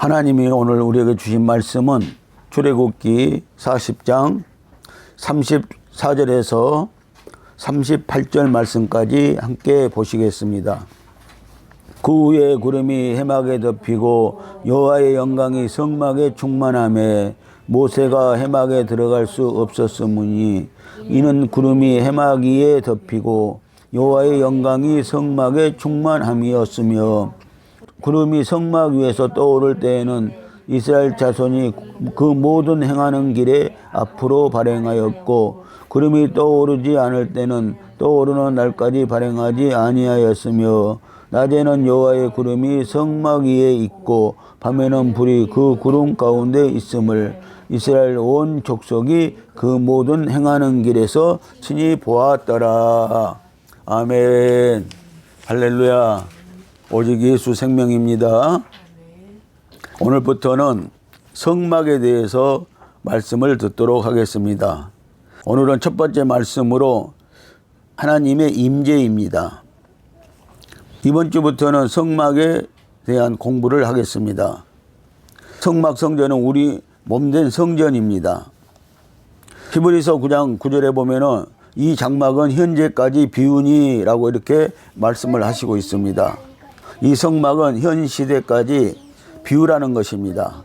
하나님이 오늘 우리에게 주신 말씀은 출애굽기 40장 34절에서 38절 말씀까지 함께 보시겠습니다. 그 후에 구름이 해막에 덮이고 여호와의 영광이 성막에 충만하매 모세가 해막에 들어갈 수 없었으므니 이는 구름이 해막 위에 덮이고 여호와의 영광이 성막에 충만함이었으며 구름이 성막 위에서 떠오를 때에는 이스라엘 자손이 그 모든 행하는 길에 앞으로 발행하였고 구름이 떠오르지 않을 때는 떠오르는 날까지 발행하지 아니하였으며 낮에는 여호와의 구름이 성막 위에 있고 밤에는 불이 그 구름 가운데 있음을 이스라엘 온 족속이 그 모든 행하는 길에서 친히 보았더라. 아멘. 할렐루야. 오직 예수 생명입니다. 오늘부터는 성막에 대해서 말씀을 듣도록 하겠습니다. 오늘은 첫 번째 말씀으로 하나님의 임재입니다. 이번 주부터는 성막에 대한 공부를 하겠습니다. 성막 성전은 우리 몸된 성전입니다. 히브리서 9장 9절에 보면은 이 장막은 현재까지 비우니라고 이렇게 말씀을 하시고 있습니다. 이 성막은 현 시대까지 비우라는 것입니다.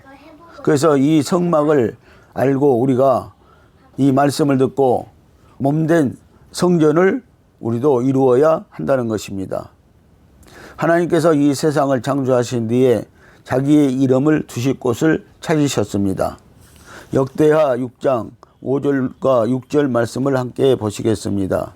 그래서 이 성막을 알고 우리가 이 말씀을 듣고 몸된 성전을 우리도 이루어야 한다는 것입니다. 하나님께서 이 세상을 창조하신 뒤에 자기의 이름을 두실 곳을 찾으셨습니다. 역대하 6장 5절과 6절 말씀을 함께 보시겠습니다.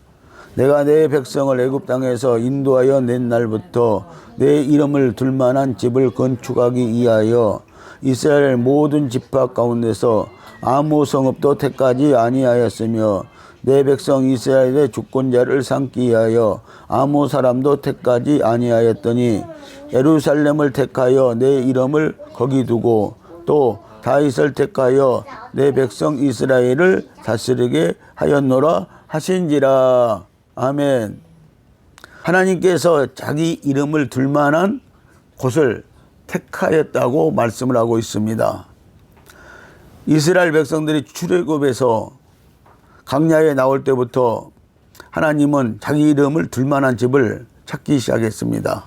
내가 내 백성을 애굽 땅에서 인도하여 낸 날부터 내 이름을 둘 만한 집을 건축하기 위하여 이스라엘 모든 지파 가운데서 아무 성읍도 택하지 아니하였으며 내 백성 이스라엘의 주권자를 삼기 위하여 아무 사람도 택하지 아니하였더니 예루살렘을 택하여 내 이름을 거기 두고 또 다윗을 택하여 내 백성 이스라엘을 다스리게 하였노라 하신지라. 아멘. 하나님께서 자기 이름을 둘 만한 곳을 택하였다고 말씀을 하고 있습니다. 이스라엘 백성들이 출애굽에서 광야에 나올 때부터 하나님은 자기 이름을 둘 만한 집을 찾기 시작했습니다.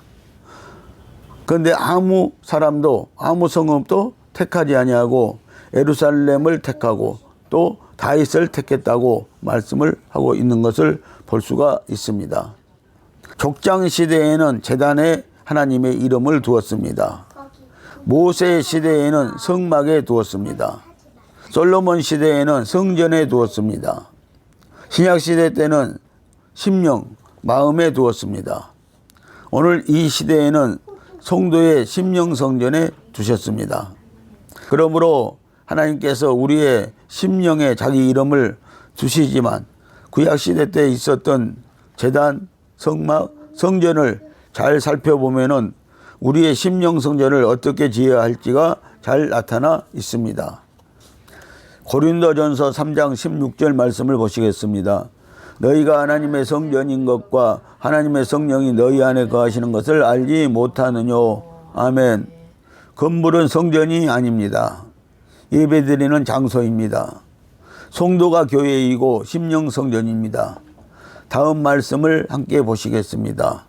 그런데 아무 사람도 아무 성읍도 택하지 아니하고 예루살렘을 택하고 또 다윗을 택했다고 말씀을 하고 있는 것을 볼 수가 있습니다. 족장 시대에는 제단에 하나님의 이름을 두었습니다. 모세 시대에는 성막에 두었습니다. 솔로몬 시대에는 성전에 두었습니다. 신약 시대 때는 심령, 마음에 두었습니다. 오늘 이 시대에는 성도의 심령 성전에 두셨습니다. 그러므로 하나님께서 우리의 심령에 자기 이름을 두시지만 구약 시대 때 있었던 제단, 성막, 성전을 잘 살펴보면은 우리의 심령 성전을 어떻게 지어야 할지가 잘 나타나 있습니다. 고린도전서 3장 16절 말씀을 보시겠습니다. 너희가 하나님의 성전인 것과 하나님의 성령이 너희 안에 거하시는 것을 알지 못하느뇨. 아멘. 건물은 성전이 아닙니다. 예배드리는 장소입니다. 성도가 교회이고 심령 성전입니다. 다음 말씀을 함께 보시겠습니다.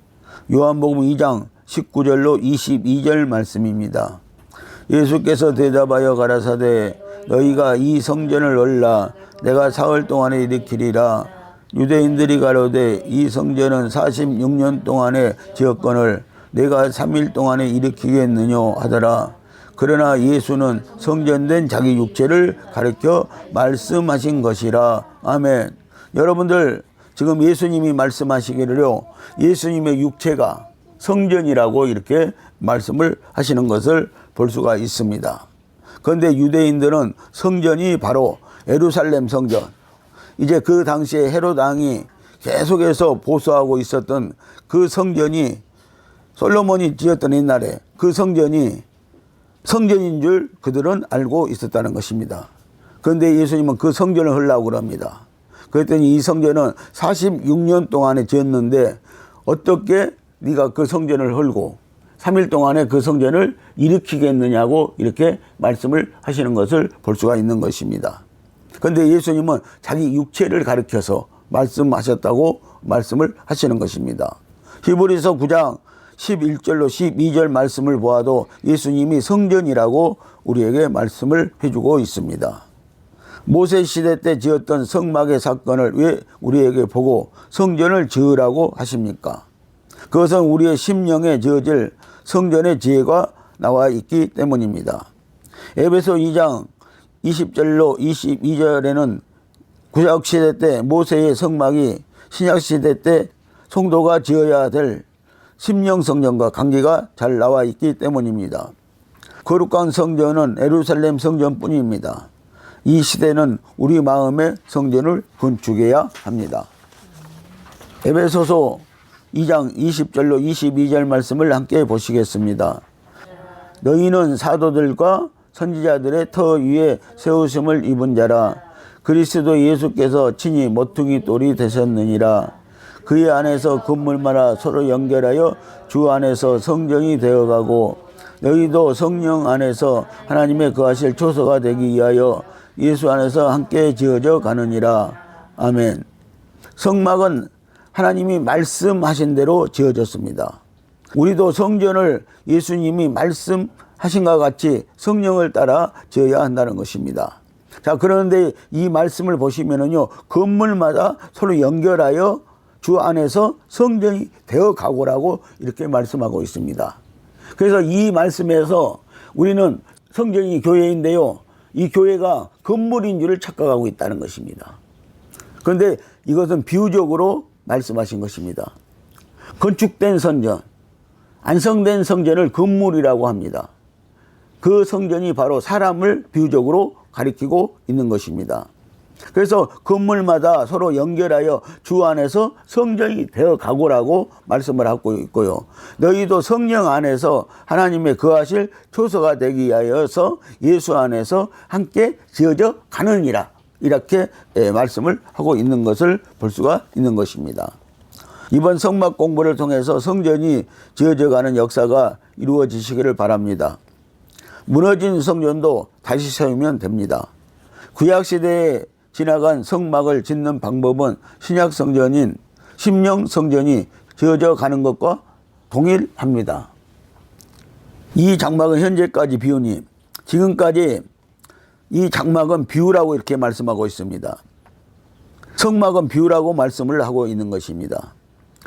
요한복음 2장 19절로 22절 말씀입니다. 예수께서 대답하여 가라사대 너희가 이 성전을 올라 내가 사흘 동안에 일으키리라. 유대인들이 가로되 이 성전은 46년 동안에 지었거늘 내가 3일 동안에 일으키겠느냐 하더라. 그러나 예수는 성전된 자기 육체를 가리켜 말씀하신 것이라. 아멘. 여러분들 지금 예수님이 말씀하시기를요 예수님의 육체가 성전이라고 이렇게 말씀을 하시는 것을 볼 수가 있습니다. 그런데 유대인들은 성전이 바로 예루살렘 성전, 이제 그 당시에 헤롯 왕이 계속해서 보수하고 있었던 그 성전이 솔로몬이 지었던 옛날에 그 성전이 성전인 줄 그들은 알고 있었다는 것입니다. 그런데 예수님은 그 성전을 헐라고 그럽니다. 그랬더니 이 성전은 46년 동안에 지었는데 어떻게 네가 그 성전을 헐고 3일 동안에 그 성전을 일으키겠느냐고 이렇게 말씀을 하시는 것을 볼 수가 있는 것입니다. 그런데 예수님은 자기 육체를 가리켜서 말씀하셨다고 말씀을 하시는 것입니다. 히브리서 9장 11절로 12절 말씀을 보아도 예수님이 성전이라고 우리에게 말씀을 해주고 있습니다. 모세 시대 때 지었던 성막의 사건을 왜 우리에게 보고 성전을 지으라고 하십니까? 그것은 우리의 심령에 지어질 성전의 지혜가 나와 있기 때문입니다. 에베소 2장 20절로 22절에는 구약 시대 때 모세의 성막이 신약 시대 때 성도가 지어야 될 심령 성전과 관계가 잘 나와 있기 때문입니다. 거룩한 성전은 예루살렘 성전뿐입니다. 이 시대는 우리 마음의 성전을 건축해야 합니다. 에베소서 2장 20절로 22절 말씀을 함께 보시겠습니다. 너희는 사도들과 선지자들의 터 위에 세우심을 입은 자라. 그리스도 예수께서 친히 모퉁이 돌이 되셨느니라. 그의 안에서 건물마다 서로 연결하여 주 안에서 성전이 되어가고 너희도 성령 안에서 하나님의 거하실 초소가 되기 위하여 예수 안에서 함께 지어져 가느니라. 아멘. 성막은 하나님이 말씀하신 대로 지어졌습니다. 우리도 성전을 예수님이 말씀하신 것 같이 성령을 따라 지어야 한다는 것입니다. 자, 그런데 이 말씀을 보시면은요, 건물마다 서로 연결하여 주 안에서 성전이 되어 가고라고 이렇게 말씀하고 있습니다. 그래서 이 말씀에서 우리는 성전이 교회인데요, 이 교회가 건물인 줄을 착각하고 있다는 것입니다. 그런데 이것은 비유적으로 말씀하신 것입니다. 건축된 성전, 완성된 성전을 건물이라고 합니다. 그 성전이 바로 사람을 비유적으로 가리키고 있는 것입니다. 그래서 건물마다 서로 연결하여 주 안에서 성전이 되어 가고라고 말씀을 하고 있고요. 너희도 성령 안에서 하나님의 거하실 초소가 되기 위하여서 예수 안에서 함께 지어져 가느니라. 이렇게 말씀을 하고 있는 것을 볼 수가 있는 것입니다. 이번 성막 공부를 통해서 성전이 지어져 가는 역사가 이루어지시기를 바랍니다. 무너진 성전도 다시 세우면 됩니다. 구약시대에 지나간 성막을 짓는 방법은 신약 성전인 심령 성전이 지어져 가는 것과 동일합니다. 이 장막은 현재까지 비우니 지금까지 이 장막은 비유라고 이렇게 말씀하고 있습니다. 성막은 비유라고 말씀을 하고 있는 것입니다.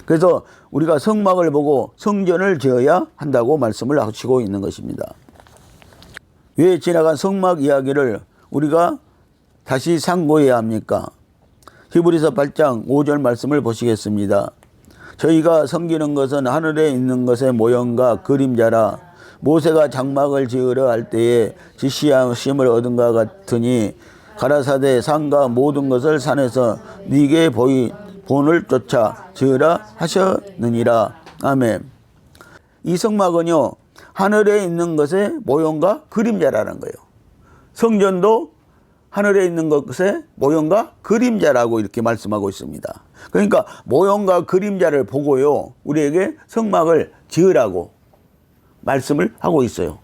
그래서 우리가 성막을 보고 성전을 지어야 한다고 말씀을 하시고 있는 것입니다. 왜 지나간 성막 이야기를 우리가 다시 상고해야 합니까? 히브리서 8장 5절 말씀을 보시겠습니다. 저희가 섬기는 것은 하늘에 있는 것의 모형과 그림자라. 모세가 장막을 지으려 할 때에 지시하심을 얻은 것 같으니 가라사대 산과 모든 것을 산에서 네게 본을 쫓아 지으라 하셨느니라. 아멘. 이 성막은요, 하늘에 있는 것의 모형과 그림자라는 거예요. 성전도 하늘에 있는 것의 모형과 그림자라고 이렇게 말씀하고 있습니다. 그러니까 모형과 그림자를 보고요, 우리에게 성막을 지으라고 말씀을 하고 있어요.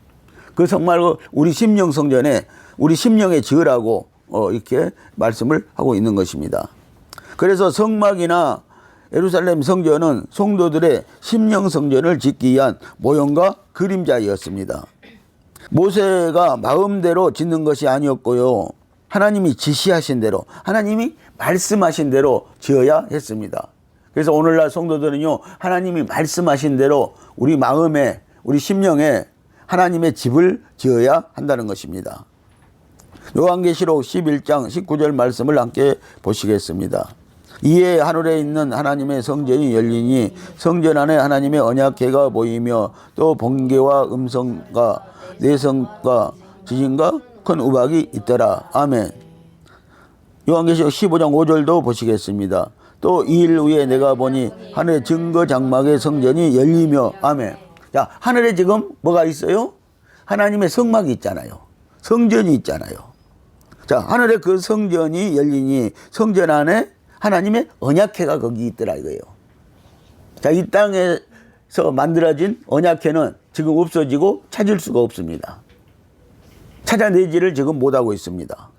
그 성막을 우리 심령 성전에, 우리 심령에 지으라고 이렇게 말씀을 하고 있는 것입니다. 그래서 성막이나 예루살렘 성전은 성도들의 심령 성전을 짓기 위한 모형과 그림자였습니다. 모세가 마음대로 짓는 것이 아니었고요, 하나님이 지시하신 대로, 하나님이 말씀하신 대로 지어야 했습니다. 그래서 오늘날 성도들은요, 하나님이 말씀하신 대로 우리 마음에, 우리 심령에 하나님의 집을 지어야 한다는 것입니다. 요한계시록 11장 19절 말씀을 함께 보시겠습니다. 이에 하늘에 있는 하나님의 성전이 열리니 성전 안에 하나님의 언약궤가 보이며 또 번개와 음성과 내성과 지진과 큰 우박이 있더라. 아멘. 요한계시록 15장 5절도 보시겠습니다. 또 2일 후에 내가 보니 하늘의 증거 장막의 성전이 열리며. 아멘. 자, 하늘에 지금 뭐가 있어요? 하나님의 성막이 있잖아요. 성전이 있잖아요. 자, 하늘에 그 성전이 열리니 성전 안에 하나님의 언약궤가 거기 있더라 이거예요. 자, 이 땅에 하나님께서 만들어진 언약궤는 지금 없어지고 찾을 수가 없습니다. 찾아내지를 지금 못하고 있습니다.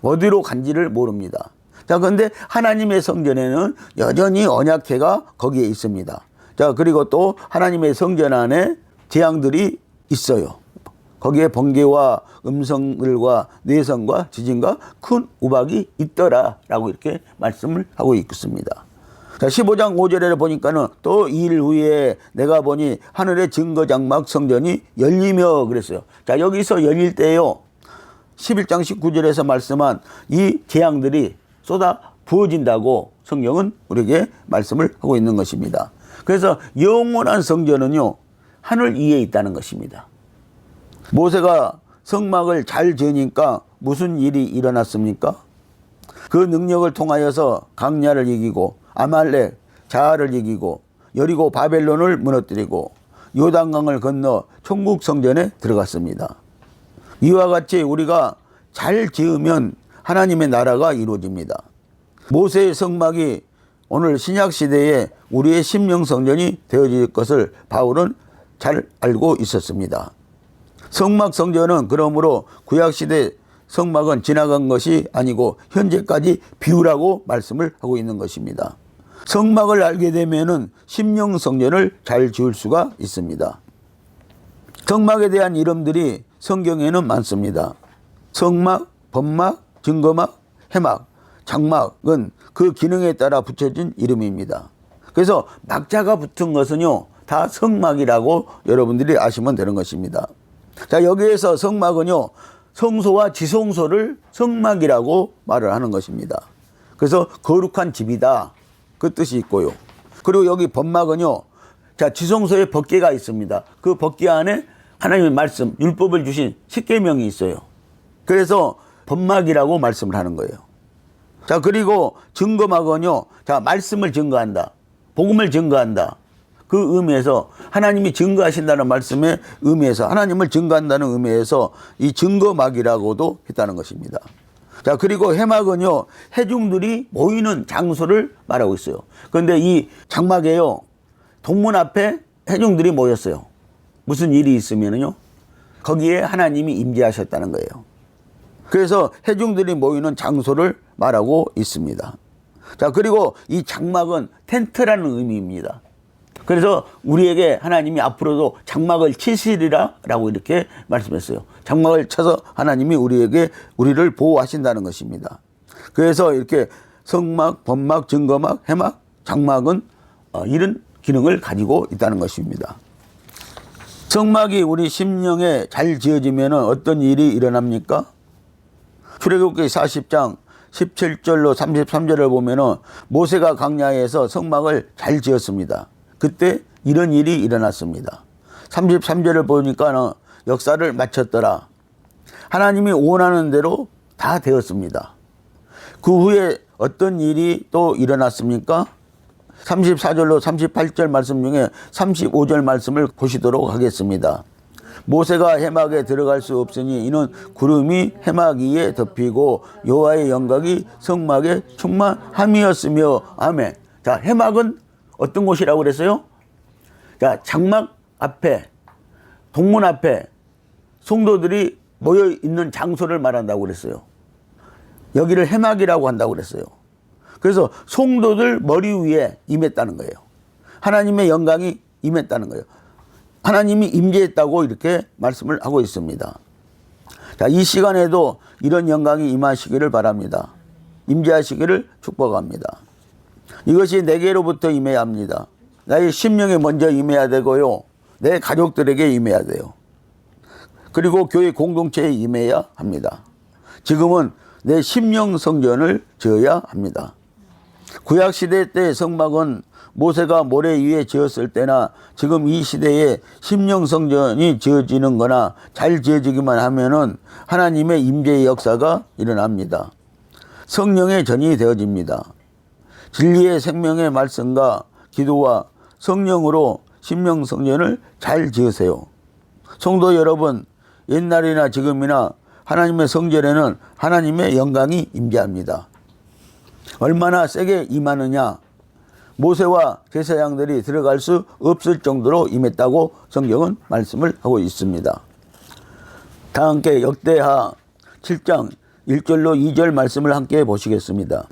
어디로 간지를 모릅니다. 자, 그런데 하나님의 성전에는 여전히 언약궤가 거기에 있습니다. 자, 그리고 또 하나님의 성전 안에 재앙들이 있어요. 거기에 번개와 음성들과 내성과 지진과 큰 우박이 있더라라고 이렇게 말씀을 하고 있습니다. 자, 15장 5절에 보니까는 또 2일 후에 내가 보니 하늘의 증거 장막 성전이 열리며 그랬어요. 자, 여기서 열릴 때요, 11장 19절에서 말씀한 이 재앙들이 쏟아 부어진다고 성경은 우리에게 말씀을 하고 있는 것입니다. 그래서 영원한 성전은요, 하늘 위에 있다는 것입니다. 모세가 성막을 잘 지으니까 무슨 일이 일어났습니까? 그 능력을 통하여서 강야를 이기고 아말렉, 자알을 이기고 여리고 바벨론을 무너뜨리고 요단강을 건너 천국 성전에 들어갔습니다. 이와 같이 우리가 잘 지으면 하나님의 나라가 이루어집니다. 모세의 성막이 오늘 신약 시대에 우리의 심령 성전이 되어질 것을 바울은 잘 알고 있었습니다. 성막 성전은 그러므로 구약 시대 성막은 지나간 것이 아니고 현재까지 비우라고 말씀을 하고 있는 것입니다. 성막을 알게 되면은 심령 성전을 잘 지을 수가 있습니다. 성막에 대한 이름들이 성경에는 많습니다. 성막, 범막, 증거막, 해막, 장막은 그 기능에 따라 붙여진 이름입니다. 그래서 막자가 붙은 것은요, 다 성막이라고 여러분들이 아시면 되는 것입니다. 자, 여기에서 성막은요, 성소와 지성소를 성막이라고 말을 하는 것입니다. 그래서 거룩한 집이다, 그 뜻이 있고요. 그리고 여기 범막은요, 자, 지성소에 법궤가 있습니다. 그 법궤 안에 하나님의 말씀, 율법을 주신 십계명이 있어요. 그래서 범막이라고 말씀을 하는 거예요. 자, 그리고 증거막은요, 자, 말씀을 증거한다, 복음을 증거한다, 그 의미에서 하나님이 증거하신다는 말씀의 의미에서 하나님을 증거한다는 의미에서 이 증거막이라고도 했다는 것입니다. 자, 그리고 해막은요, 회중들이 모이는 장소를 말하고 있어요. 그런데 이 장막에요, 동문 앞에 회중들이 모였어요. 무슨 일이 있으면요, 거기에 하나님이 임재하셨다는 거예요. 그래서 회중들이 모이는 장소를 말하고 있습니다. 자, 그리고 이 장막은 텐트라는 의미입니다. 그래서 우리에게 하나님이 앞으로도 장막을 치시리라 라고 이렇게 말씀했어요. 장막을 쳐서 하나님이 우리를 보호하신다는 것입니다. 그래서 이렇게 성막, 범막, 증거막, 해막, 장막은 이런 기능을 가지고 있다는 것입니다. 성막이 우리 심령에 잘 지어지면 어떤 일이 일어납니까? 출애굽기 40장 17절로 33절을 보면 모세가 광야에서 성막을 잘 지었습니다. 그때 이런 일이 일어났습니다. 33절을 보니까 역사를 마쳤더라. 하나님이 원하는 대로 다 되었습니다. 그 후에 어떤 일이 또 일어났습니까? 34절로 38절 말씀 중에 35절 말씀을 보시도록 하겠습니다. 모세가 해막에 들어갈 수 없으니 이는 구름이 해막 위에 덮이고 여호와의 영광이 성막에 충만함이었으며. 아멘. 자, 해막은 어떤 곳이라고 그랬어요? 자, 장막 앞에, 동문 앞에 성도들이 모여 있는 장소를 말한다고 그랬어요. 여기를 해막이라고 한다고 그랬어요. 그래서 성도들 머리 위에 임했다는 거예요. 하나님의 영광이 임했다는 거예요. 하나님이 임재했다고 이렇게 말씀을 하고 있습니다. 자, 이 시간에도 이런 영광이 임하시기를 바랍니다. 임재하시기를 축복합니다. 이것이 내게로부터 임해야 합니다. 나의 심령에 먼저 임해야 되고요, 내 가족들에게 임해야 돼요. 그리고 교회 공동체에 임해야 합니다. 지금은 내 심령 성전을 지어야 합니다. 구약시대 때 성막은 모세가 모래 위에 지었을 때나 지금 이 시대에 심령 성전이 지어지는 거나 잘 지어지기만 하면은 하나님의 임재의 역사가 일어납니다. 성령의 전이 되어집니다. 진리의 생명의 말씀과 기도와 성령으로 심령 성전을 잘 지으세요. 성도 여러분, 옛날이나 지금이나 하나님의 성전에는 하나님의 영광이 임재합니다. 얼마나 세게 임하느냐, 모세와 제사장들이 들어갈 수 없을 정도로 임했다고 성경은 말씀을 하고 있습니다. 다 함께 역대하 7장 1절로 2절 말씀을 함께 보시겠습니다.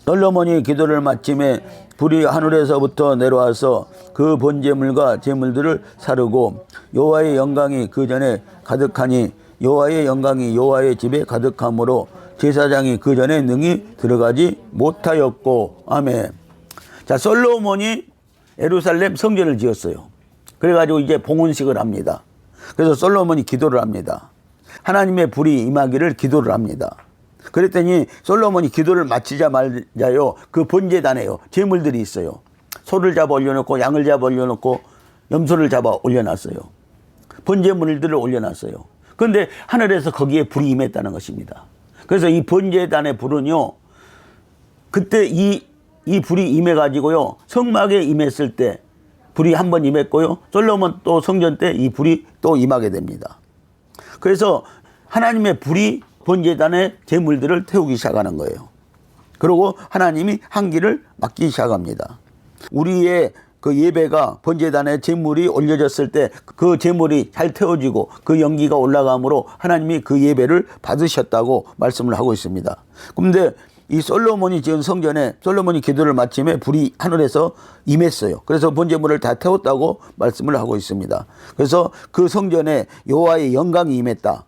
솔로몬이 기도를 마침에 불이 하늘에서부터 내려와서 그 번제물과 제물들을 사르고 여호와의 영광이 그 전에 가득하니 여호와의 영광이 여호와의 집에 가득함으로 제사장이 그 전에 능히 들어가지 못하였고. 아멘. 자, 솔로몬이 예루살렘 성전을 지었어요. 그래가지고 이제 봉헌식을 합니다. 그래서 솔로몬이 기도를 합니다. 하나님의 불이 임하기를 기도를 합니다. 그랬더니 솔로몬이 기도를 마치자마자요, 그 번제단에요, 제물들이 있어요. 소를 잡아 올려놓고 양을 잡아 올려놓고 염소를 잡아 올려놨어요. 번제물들을 올려놨어요. 그런데 하늘에서 거기에 불이 임했다는 것입니다. 그래서 이 번제단의 불은요, 그때 이 불이 임해가지고요, 성막에 임했을 때 불이 한 번 임했고요, 솔로몬 또 성전 때 이 불이 또 임하게 됩니다. 그래서 하나님의 불이 번제단의 제물들을 태우기 시작하는 거예요. 그리고 하나님이 한기를 막기 시작합니다. 우리의 그 예배가 번제단의 제물이 올려졌을 때 그 제물이 잘 태워지고 그 연기가 올라가므로 하나님이 그 예배를 받으셨다고 말씀을 하고 있습니다. 그런데 이 솔로몬이 지은 성전에 솔로몬이 기도를 마침에 불이 하늘에서 임했어요. 그래서 번제물을 다 태웠다고 말씀을 하고 있습니다. 그래서 그 성전에 여호와의 영광이 임했다.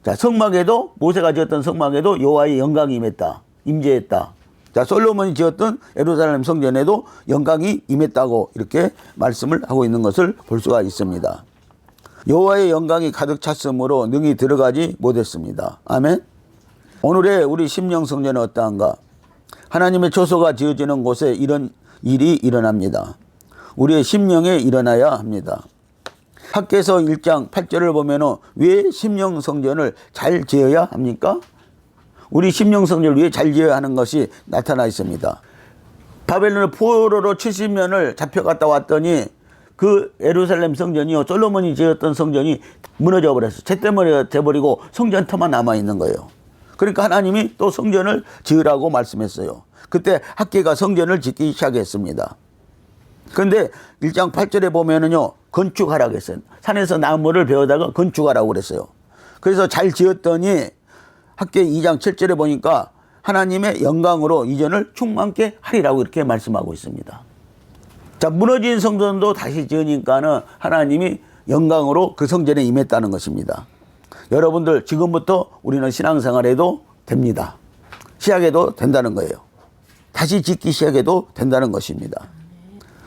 자, 성막에도, 모세가 지었던 성막에도 여호와의 영광이 임했다, 임재했다. 자, 솔로몬이 지었던 예루살렘 성전에도 영광이 임했다고 이렇게 말씀을 하고 있는 것을 볼 수가 있습니다. 여호와의 영광이 가득 찼으므로 능히 들어가지 못했습니다. 아멘. 오늘의 우리 심령 성전은 어떠한가? 하나님의 초소가 지어지는 곳에 이런 일이 일어납니다. 우리의 심령에 일어나야 합니다. 학개서 1장 8절을 보면은 왜 심령 성전을 잘 지어야 합니까? 우리 심령 성전을 왜 잘 지어야 하는 것이 나타나 있습니다. 바벨론의 포로로 70년을 잡혀갔다 왔더니 그 예루살렘 성전이요, 솔로몬이 지었던 성전이 무너져 버렸어요. 잿더미가 돼버리고 성전터만 남아 있는 거예요. 그러니까 하나님이 또 성전을 지으라고 말씀했어요. 그때 학개가 성전을 짓기 시작했습니다. 그런데 1장 8절에 보면은요, 건축하라고 했어요. 산에서 나무를 베어다가 건축하라고 그랬어요. 그래서 잘 지었더니 학개 2장 7절에 보니까 하나님의 영광으로 이전을 충만케 하리라고 이렇게 말씀하고 있습니다. 자, 무너진 성전도 다시 지으니까는 하나님이 영광으로 그 성전에 임했다는 것입니다. 여러분들 지금부터 우리는 신앙생활해도 됩니다. 시작해도 된다는 거예요. 다시 짓기 시작해도 된다는 것입니다.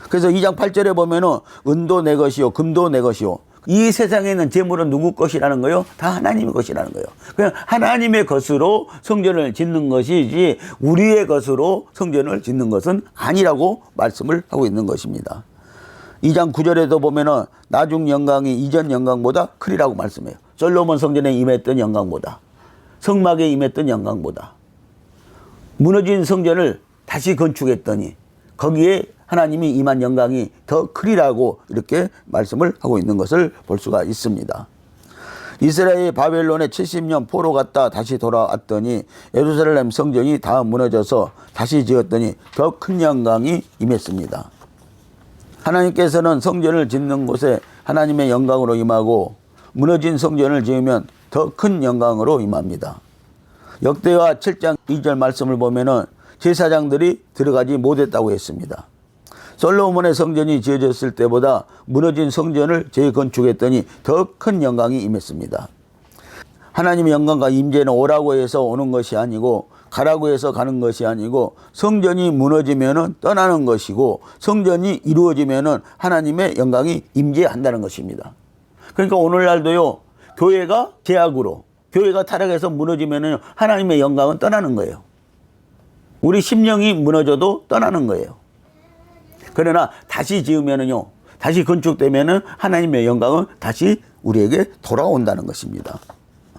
그래서 2장 8절에 보면은 은도 내 것이요 금도 내 것이요, 이 세상에 있는 재물은 누구 것이라는 거요? 다 하나님의 것이라는 거예요. 그냥 하나님의 것으로 성전을 짓는 것이지 우리의 것으로 성전을 짓는 것은 아니라고 말씀을 하고 있는 것입니다. 2장 9절에도 보면은 나중 영광이 이전 영광보다 크리라고 말씀해요. 솔로몬 성전에 임했던 영광보다, 성막에 임했던 영광보다. 무너진 성전을 다시 건축했더니 거기에 하나님이 임한 영광이 더 크리라고 이렇게 말씀을 하고 있는 것을 볼 수가 있습니다. 이스라엘이 바벨론에 70년 포로 갔다 다시 돌아왔더니 예루살렘 성전이 다 무너져서 다시 지었더니 더 큰 영광이 임했습니다. 하나님께서는 성전을 짓는 곳에 하나님의 영광으로 임하고 무너진 성전을 지으면 더 큰 영광으로 임합니다. 역대하 7장 2절 말씀을 보면은 제사장들이 들어가지 못했다고 했습니다. 솔로몬의 성전이 지어졌을 때보다 무너진 성전을 재건축했더니 더 큰 영광이 임했습니다. 하나님의 영광과 임재는 오라고 해서 오는 것이 아니고 가라고 해서 가는 것이 아니고 성전이 무너지면은 떠나는 것이고 성전이 이루어지면은 하나님의 영광이 임재한다는 것입니다. 그러니까 오늘날도요, 교회가 제약으로, 교회가 타락해서 무너지면은 하나님의 영광은 떠나는 거예요. 우리 심령이 무너져도 떠나는 거예요. 그러나 다시 지으면은요, 다시 건축되면은 하나님의 영광은 다시 우리에게 돌아온다는 것입니다.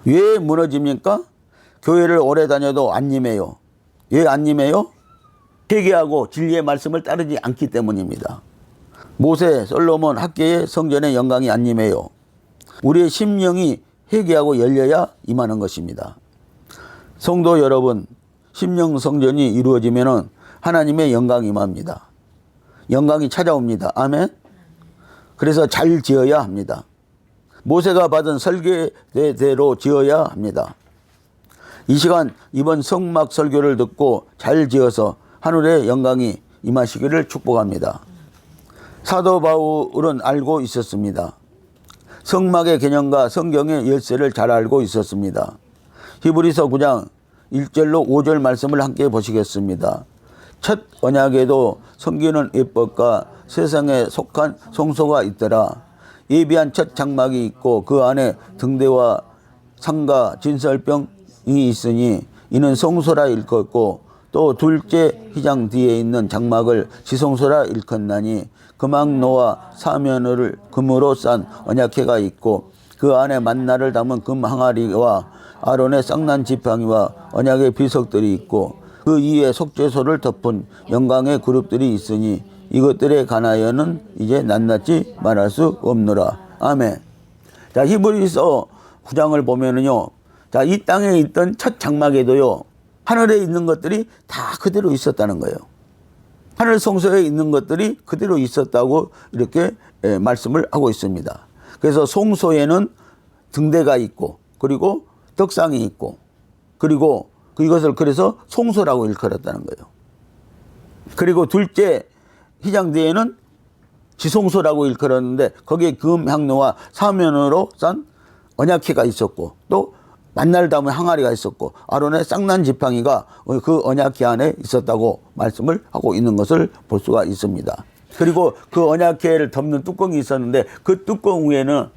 왜 무너집니까? 교회를 오래 다녀도 안 임해요. 왜 안 임해요? 회개하고 진리의 말씀을 따르지 않기 때문입니다. 모세, 솔로몬, 학개의 성전의 영광이 안 임해요. 우리의 심령이 회개하고 열려야 임하는 것입니다. 성도 여러분, 심령 성전이 이루어지면은 하나님의 영광이 임합니다. 영광이 찾아옵니다. 아멘. 그래서 잘 지어야 합니다. 모세가 받은 설계대로 지어야 합니다. 이 시간 이번 성막 설교를 듣고 잘 지어서 하늘의 영광이 임하시기를 축복합니다. 사도 바울은 알고 있었습니다. 성막의 개념과 성경의 열쇠를 잘 알고 있었습니다. 히브리서 9장 1절로 5절 말씀을 함께 보시겠습니다. 첫 언약에도 섬기는 예법과 세상에 속한 성소가 있더라. 예비한 첫 장막이 있고 그 안에 등대와 상과 진설병이 있으니 이는 성소라 일컫고 또 둘째 휘장 뒤에 있는 장막을 지성소라 일컫나니 금항로와 사면을 금으로 싼 언약궤가 있고 그 안에 만나를 담은 금 항아리와 아론의 쌍난 지팡이와 언약의 비석들이 있고 그 이에 속죄소를 덮은 영광의 그룹들이 있으니 이것들에 관하여는 이제 낱낱이 말할 수 없노라. 아멘. 자, 히브리서 9장을 보면은요. 자, 이 땅에 있던 첫 장막에도요. 하늘에 있는 것들이 다 그대로 있었다는 거예요. 하늘 성소에 있는 것들이 그대로 있었다고 이렇게 말씀을 하고 있습니다. 그래서 성소에는 등대가 있고 그리고 덕상이 있고 그리고 이것을 그래서 성소라고 일컬었다는 거예요. 그리고 둘째 휘장 뒤에는 지성소라고 일컬었는데 거기에 금향로와 사면으로 싼 언약궤가 있었고 또 만날 담은 항아리가 있었고 아론의 쌍난 지팡이가 그 언약궤 안에 있었다고 말씀을 하고 있는 것을 볼 수가 있습니다. 그리고 그 언약궤를 덮는 뚜껑이 있었는데 그 뚜껑 위에는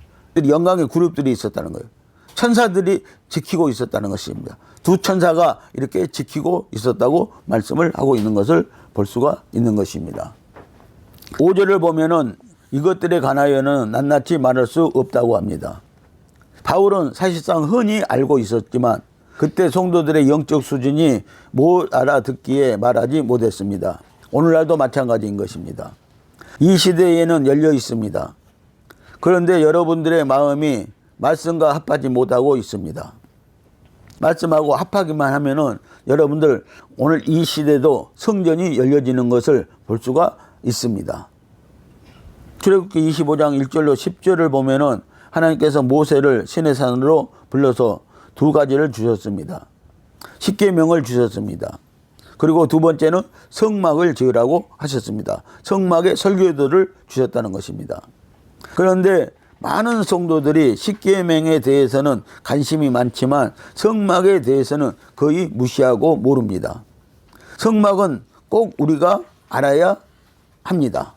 영광의 그룹들이 있었다는 거예요. 천사들이 지키고 있었다는 것입니다. 두 천사가 이렇게 지키고 있었다고 말씀을 하고 있는 것을 볼 수가 있는 것입니다. 5절을 보면은 이것들에 관하여는 낱낱이 말할 수 없다고 합니다. 바울은 사실상 흔히 알고 있었지만 그때 성도들의 영적 수준이 못 알아듣기에 말하지 못했습니다. 오늘날도 마찬가지인 것입니다. 이 시대에는 열려 있습니다. 그런데 여러분들의 마음이 말씀과 합하지 못하고 있습니다. 말씀하고 합하기만 하면은 여러분들 오늘 이 시대도 성전이 열려지는 것을 볼 수가 있습니다. 출애굽기 25장 1절로 10절을 보면은 하나님께서 모세를 시내산으로 불러서 두 가지를 주셨습니다. 십계명을 주셨습니다. 그리고 두 번째는 성막을 지으라고 하셨습니다. 성막의 설교도를 주셨다는 것입니다. 그런데 많은 성도들이 십계명에 대해서는 관심이 많지만 성막에 대해서는 거의 무시하고 모릅니다. 성막은 꼭 우리가 알아야 합니다.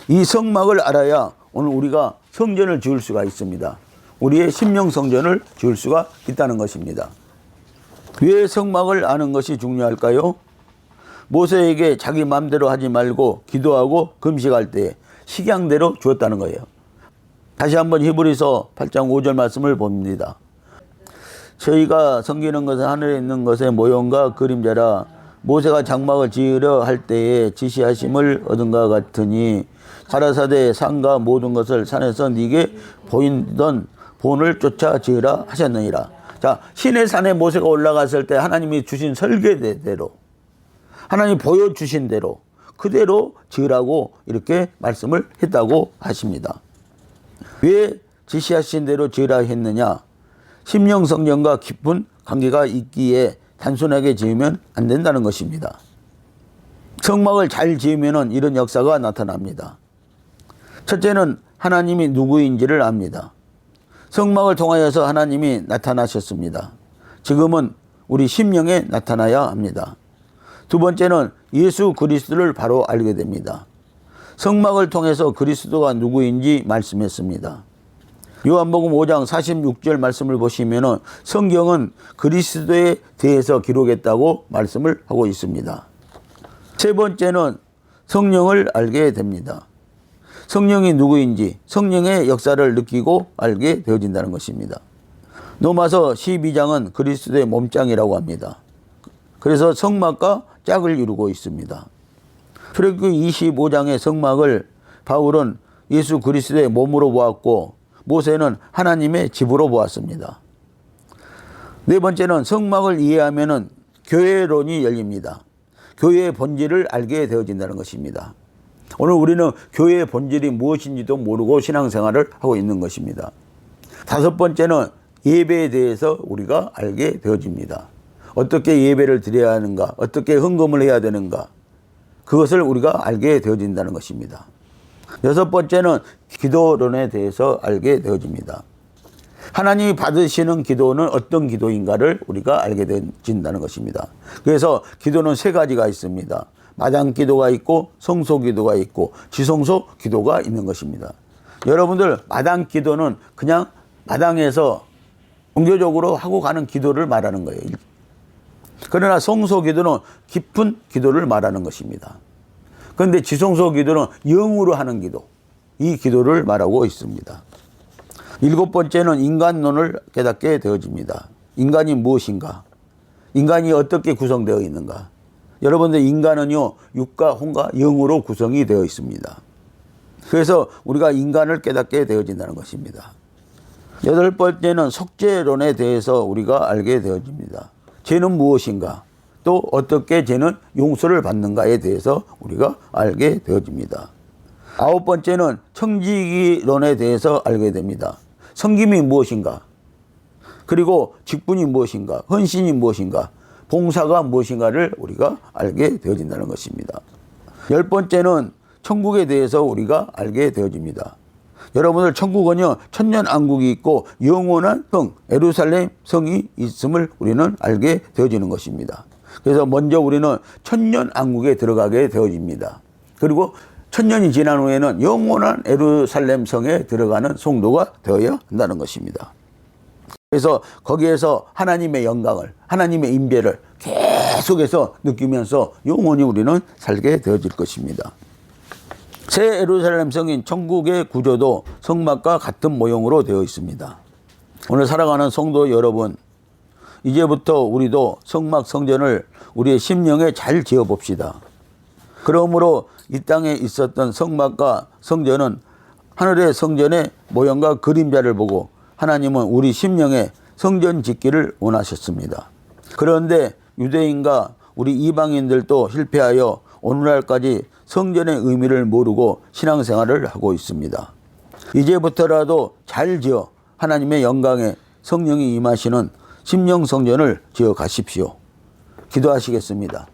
이 성막을 알아야 오늘 우리가 성전을 지을 수가 있습니다. 우리의 심령 성전을 지을 수가 있다는 것입니다. 왜 성막을 아는 것이 중요할까요? 모세에게 자기 마음대로 하지 말고 기도하고 금식할 때 식양대로 주었다는 거예요. 다시 한번 히브리서 8장 5절 말씀을 봅니다. 저희가 섬기는 것은 하늘에 있는 것의 모형과 그림자라 모세가 장막을 지으려 할 때에 지시하심을 얻은 것 같으니 가라사대 산과 모든 것을 산에서 네게 보이던 본을 쫓아 지으라 하셨느니라. 자, 시내 산에 모세가 올라갔을 때 하나님이 주신 설계대로 하나님이 보여주신 대로 그대로 지으라고 이렇게 말씀을 했다고 하십니다. 왜 지시하신 대로 지으라 했느냐? 심령 성전과 깊은 관계가 있기에 단순하게 지으면 안 된다는 것입니다. 성막을 잘 지으면 이런 역사가 나타납니다. 첫째는 하나님이 누구인지를 압니다. 성막을 통하여서 하나님이 나타나셨습니다. 지금은 우리 심령에 나타나야 합니다. 두 번째는 예수 그리스도를 바로 알게 됩니다. 성막을 통해서 그리스도가 누구인지 말씀했습니다. 요한복음 5장 46절 말씀을 보시면 성경은 그리스도에 대해서 기록했다고 말씀을 하고 있습니다. 세 번째는 성령을 알게 됩니다. 성령이 누구인지 성령의 역사를 느끼고 알게 되어진다는 것입니다. 로마서 12장은 그리스도의 몸장이라고 합니다. 그래서 성막과 짝을 이루고 있습니다. 출애굽기 25장의 성막을 바울은 예수 그리스도의 몸으로 보았고 모세는 하나님의 집으로 보았습니다. 네 번째는 성막을 이해하면 교회론이 열립니다. 교회의 본질을 알게 되어진다는 것입니다. 오늘 우리는 교회의 본질이 무엇인지도 모르고 신앙생활을 하고 있는 것입니다. 다섯 번째는 예배에 대해서 우리가 알게 되어집니다. 어떻게 예배를 드려야 하는가, 어떻게 헌금을 해야 되는가, 그것을 우리가 알게 되어진다는 것입니다. 여섯 번째는 기도론에 대해서 알게 되어집니다. 하나님이 받으시는 기도는 어떤 기도인가를 우리가 알게 되어진다는 것입니다. 그래서 기도는 세 가지가 있습니다. 마당 기도가 있고 성소 기도가 있고 지성소 기도가 있는 것입니다. 여러분들, 마당 기도는 그냥 마당에서 종교적으로 하고 가는 기도를 말하는 거예요. 그러나 성소 기도는 깊은 기도를 말하는 것입니다. 그런데 지성소 기도는 영으로 하는 기도, 이 기도를 말하고 있습니다. 일곱 번째는 인간론을 깨닫게 되어집니다. 인간이 무엇인가? 인간이 어떻게 구성되어 있는가? 여러분들, 인간은요, 육과 혼과 영으로 구성이 되어 있습니다. 그래서 우리가 인간을 깨닫게 되어진다는 것입니다. 여덟 번째는 속죄론에 대해서 우리가 알게 되어집니다. 죄는 무엇인가? 또 어떻게 죄는 용서를 받는가에 대해서 우리가 알게 되어집니다. 아홉 번째는 청지기론에 대해서 알게 됩니다. 섬김이 무엇인가? 그리고 직분이 무엇인가? 헌신이 무엇인가? 봉사가 무엇인가를 우리가 알게 되어진다는 것입니다. 열 번째는 천국에 대해서 우리가 알게 되어집니다. 여러분들, 천국은요, 천년왕국이 있고 영원한 성, 예루살렘 성이 있음을 우리는 알게 되어지는 것입니다. 그래서 먼저 우리는 천년왕국에 들어가게 되어집니다. 그리고 천년이 지난 후에는 영원한 예루살렘 성에 들어가는 성도가 되어야 한다는 것입니다. 그래서 거기에서 하나님의 영광을, 하나님의 임재를 계속해서 느끼면서 영원히 우리는 살게 되어질 것입니다. 새 예루살렘 성인 천국의 구조도 성막과 같은 모형으로 되어 있습니다. 오늘 살아가는 성도 여러분, 이제부터 우리도 성막 성전을 우리의 심령에 잘 지어봅시다. 그러므로 이 땅에 있었던 성막과 성전은 하늘의 성전의 모형과 그림자를 보고 하나님은 우리 심령에 성전 짓기를 원하셨습니다. 그런데 유대인과 우리 이방인들도 실패하여 오늘날까지 성전의 의미를 모르고 신앙생활을 하고 있습니다. 이제부터라도 잘 지어 하나님의 영광에 성령이 임하시는 심령 성전을 지어 가십시오. 기도하시겠습니다.